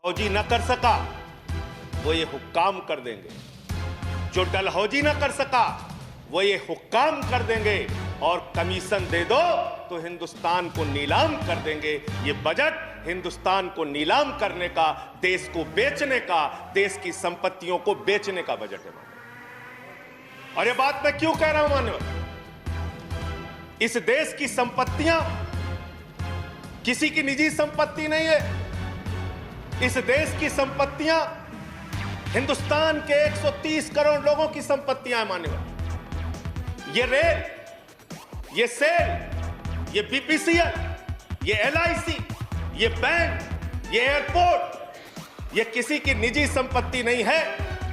डलहौजी न कर सका वो ये हुक्काम कर देंगे, जो डलहौजी न कर सका वो ये हुक्काम कर देंगे, और कमीशन दे दो तो हिंदुस्तान को नीलाम कर देंगे। ये बजट हिंदुस्तान को नीलाम करने का, देश को बेचने का, देश की संपत्तियों को बेचने का बजट है। और ये बात मैं क्यों कह रहा हूं मान्यवर, इस देश की संपत्तियां किसी की निजी संपत्ति नहीं है। इस देश की संपत्तियां हिंदुस्तान के 130 करोड़ लोगों की संपत्तियां हैं मान्यवर। ये रेल, ये सेल, ये बीपीसीएल, ये एलआईसी, ये बैंक, ये एयरपोर्ट, ये किसी की निजी संपत्ति नहीं है,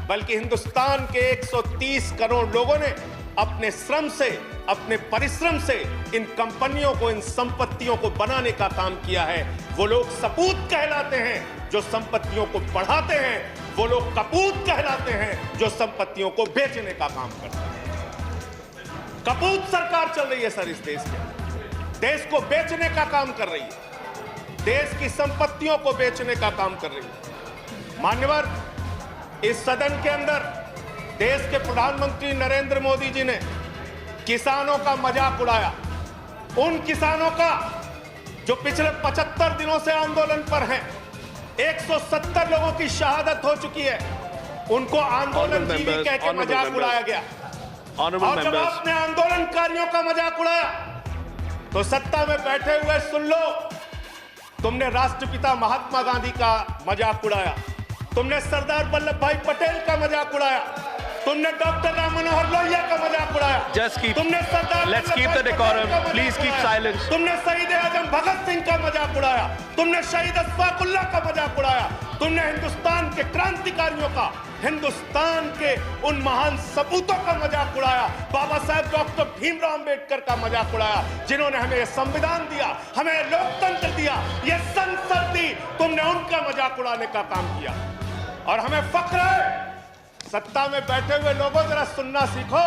बल्कि हिंदुस्तान के 130 करोड़ लोगों ने अपने श्रम से, अपने परिश्रम से इन कंपनियों को, इन संपत्तियों को बनाने का काम किया है। वो लोग सपूत कहलाते हैं जो संपत्तियों को बढ़ाते हैं, वो लोग कपूत कहलाते हैं जो संपत्तियों को बेचने का काम करते हैं। कपूत सरकार चल रही है सर इस देश के, देश को बेचने का काम कर रही है, देश की संपत्तियों को बेचने का काम कर रही है। मान्यवर, इस सदन के अंदर देश के प्रधानमंत्री नरेंद्र मोदी जी ने किसानों का मजाक उड़ाया, उन किसानों का जो पिछले 75 दिनों से आंदोलन पर हैं। 170 लोगों की शहादत हो चुकी है, उनको आंदोलन जीवी कह के मजाक उड़ाया गया। और जब आपने आंदोलनकारियों का मजाक उड़ाया तो सत्ता में बैठे हुए सुन लो, तुमने राष्ट्रपिता महात्मा गांधी का मजाक उड़ाया, तुमने सरदार वल्लभ भाई पटेल का मजाक उड़ाया, तुमने डॉक्टर राम मनोहर लोहिया का मजाक उड़ाया, तुमने सरदार Let's keep the decorum. Please keep silence. तुमने शहीद आजम भगत सिंह का मजाक उड़ाया, तुमने शहीद अशफाक उल्लाह का मजाक उड़ाया, तुमने हिंदुस्तान के क्रांतिकारियों का, हिंदुस्तान के उन महान सपूतों का मजाक उड़ाया, बाबा साहेब डॉक्टर भीमराव अंबेडकर का मजाक उड़ाया, जिन्होंने हमें ये संविधान दिया, हमें लोकतंत्र दिया, ये संसद दी। तुमने उनका मजाक उड़ाने का काम किया। और हमें फख्र है, सत्ता में बैठे हुए लोगों जरा सुनना सीखो,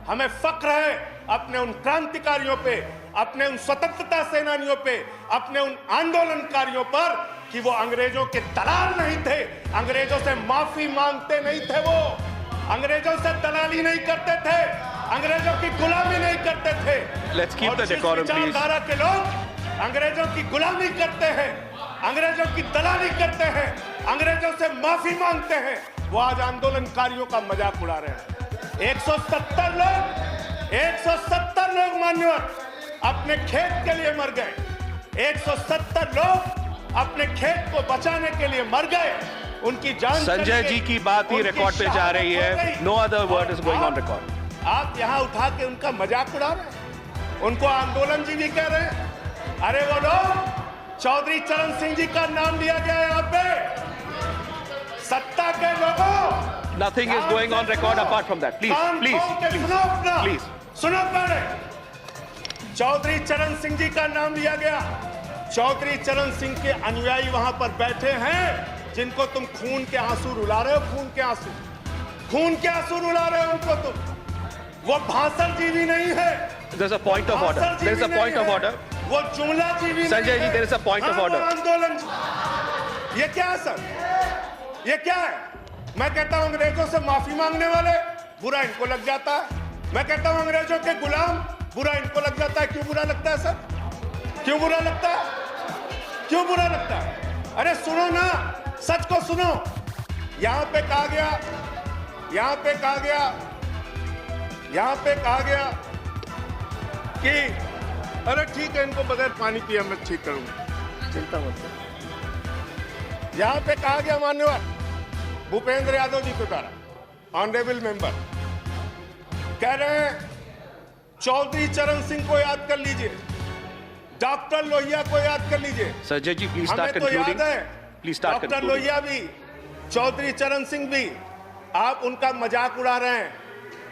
हमें फख्र है अपने उन क्रांतिकारियों पे, अपने उन स्वतंत्रता सेनानियों पे, अपने उन आंदोलनकारियों पर कि वो अंग्रेजों के दलाल नहीं थे, अंग्रेजों से माफी मांगते नहीं थे, वो अंग्रेजों से दलाली नहीं करते थे, अंग्रेजों की गुलामी नहीं करते थे। Let's keep the decorum, please. विचारधारा के लोग अंग्रेजों की गुलामी करते हैं, अंग्रेजों की दलाली करते हैं, अंग्रेजों से माफी मांगते हैं, वो आज आंदोलनकारियों का मजाक उड़ा रहे हैं। 170 लोग मान्यवर अपने खेत के लिए मर गए, 170 लोग अपने खेत को बचाने के लिए मर गए, उनकी जान। संजय जी की बात ही रिकॉर्ड पे जा रही है, no other word is going on record. आप यहां उठा के उनका मजाक उड़ा रहे हैं, उनको आंदोलन जी भी कह रहे हैं। अरे वो लोग, चौधरी चरण सिंह जी का नाम लिया गया है यहाँ पे, सत्ता के लोगों। Nothing is going on record apart from that. Please. सुनो पहले, चौधरी चरण सिंह जी का नाम लिया गया। चौधरी चरण सिंह के अनुयायी वहां पर बैठे हैं, जिनको तुम खून के आंसू रुला रहे हो, खून के आंसू रुला रहे हो उनको तुम। वो भाषण जीवी नहीं है। There's a point of order. There's a point of order. वो जुमला जीवी Sanjay ji, there is a point of order. आंदोलन, ये क्या है सर, ये क्या है? मैं कहता हूं अंग्रेजों से माफी मांगने वाले, बुरा इनको लग जाता है। मैं कहता हूं अंग्रेजों के गुलाम, बुरा इनको लग जाता है। क्यों बुरा लगता है सर? क्यों बुरा लगता है? क्यों बुरा लगता है? अरे सुनो ना, सच को सुनो। यहां पे कहा गया कि अरे ठीक है, इनको बगैर पानी पिए मैं ठीक करूंगा, चिंता मत करो। यहां पे कहा गया मान्यवर भूपेंद्र यादव जी के द्वारा, ऑनरेबल मेंबर कह रहे हैं चौधरी चरण सिंह को याद कर लीजिए, डॉक्टर लोहिया को याद कर लीजिए। संजय जी, प्लीज हमें स्टार्ट तो याद कंक्लूडिंग। है प्लीज स्टार्ट डॉक्टर लोहिया भी, चौधरी चरण सिंह भी, आप उनका मजाक उड़ा रहे हैं।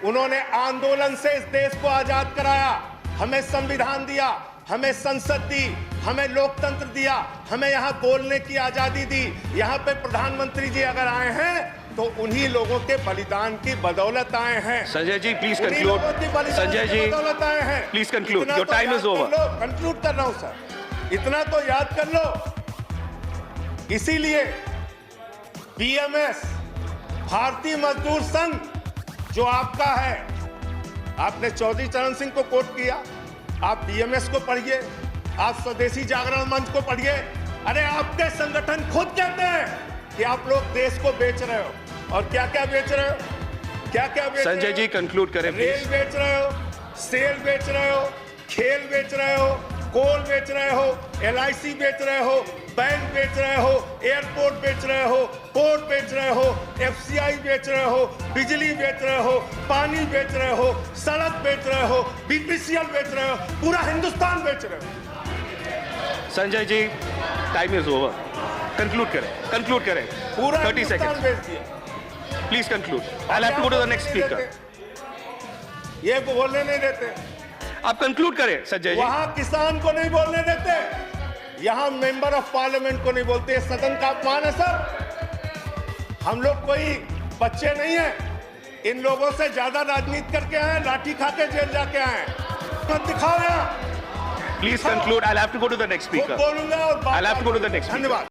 उन्होंने आंदोलन से इस देश को आजाद कराया, हमें संविधान दिया, हमें संसद दी, हमें लोकतंत्र दिया, हमें यहाँ बोलने की आजादी दी। यहाँ पे प्रधानमंत्री जी अगर आए हैं तो उन्हीं लोगों के बलिदान की बदौलत आए हैं। Sanjay ji, please conclude. संजय जी, बदौलत आए हैं। Please conclude, your time is over. Conclude कर रहा हूं सर, इतना तो याद कर लो। इसीलिए बीएमएस, भारतीय मजदूर संघ जो आपका है, आपने चौधरी चरण सिंह को कोट किया, आप बीएमएस को पढ़िए, आप स्वदेशी जागरण मंच को पढ़िए। अरे आपके संगठन खुद कहते हैं कि आप लोग देश को बेच रहे हो। और क्या क्या बेच रहे हो? क्या क्या बेच रहे हो? संजय जी कंक्लूड करें रेल प्लीज। बेच रहे हो, सेल बेच रहे हो, खेल बेच रहे हो, कोल बेच रहे हो, एलआईसी बेच रहे हो, बैंक बेच रहे हो, एयरपोर्ट बेच रहे हो, पोर्ट बेच रहे हो, एफसीआई बेच रहे हो, बिजली बेच रहे हो, पानी बेच रहे हो, सड़क बेच रहे हो, बीपीसीएल बेच रहे हो, पूरा हिंदुस्तान बेच रहे हो। Sanjay ji time is over, conclude करें पूरा 30 हिंदुस्तान seconds बेच दिया। Please conclude. I have to go to the next speaker. ये बोलने नहीं देते, आप कंक्लूड करें संजय जी। वहां किसान को नहीं बोलने देते, यहां मेंबर ऑफ पार्लियामेंट को नहीं बोलते। ये सदन का अपमान है सर। हम लोग कोई बच्चे नहीं हैं, इन लोगों से ज्यादा राजनीति करके आए, लाठी खा के जेल जाके आए। मत दिखाओ यहाँ। Please conclude. I have to go to the next speaker. बोलूंगा और I'll have to go to the next speaker. धन्यवाद।